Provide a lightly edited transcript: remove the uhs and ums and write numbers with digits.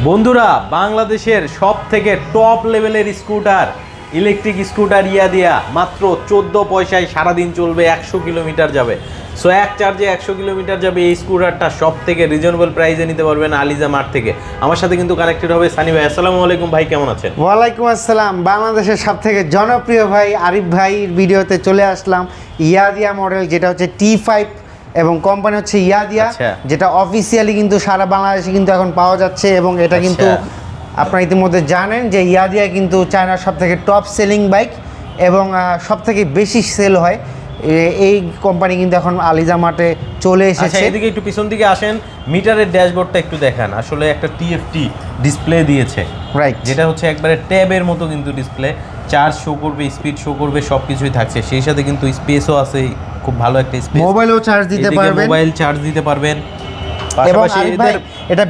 বন্ধুরা, বাংলাদেশের সব থেকে টপ লেভেলের স্কুটার, ইলেকট্রিক স্কুটার ইয়াদিয়া মাত্র 14 পয়সায় সারাদিন চলবে, 100 কিলোমিটার যাবে। সো এক চার্জে 100 কিলোমিটার যাবে। এই স্কুটারটা সব থেকে রিজনেবল প্রাইসে নিতে পারবেন আলিজা মার্ট থেকে। আমার সাথে কিন্তু কানেক্টেড হবে সানি ভাই। আসসালামু আলাইকুম ভাই, কেমন আছেন? ওয়ালাইকুম আসসালাম। বাংলাদেশের সব থেকে জনপ্রিয় ভাই আরিফ ভাইয়ের ভিডিওতে চলে আসলাম। ইয়াদিয়া মডেল, যেটা হচ্ছে T5 এবং কোম্পানি হচ্ছে ইয়াদিয়া, যেটা অফিসিয়ালি কিন্তু সারা বাংলাদেশে কিন্তু এখন পাওয়া যাচ্ছে। এবং এটা কিন্তু আপনারা ইতিমধ্যে জানেন যে ইয়াদিয়া কিন্তু চায়নার সব থেকে টপ সেলিং বাইক এবং সব থেকে বেশি সেল হয়। এই কোম্পানি কিন্তু এখন আলিজা মার্টে চলে এসেছে। এদিকে একটু পিছন দিকে আসেন, মিটারের ড্যাশবোর্ডটা একটু দেখান। আসলে একটা টিএফটি ডিসপ্লে দিয়েছে, রাইট, যেটা হচ্ছে একবারে ট্যাবের মতো কিন্তু ডিসপ্লে। চার্জ শো করবে, স্পিড শো করবে, সব কিছুই থাকছে। সেই সাথে কিন্তু স্পেসও আছে, খুব ভালো একটা স্পেস। মোবাইলও চার্জ দিতে পারবেন, মোবাইল চার্জ দিতে পারবেন। এবং পাশাপাশি এটা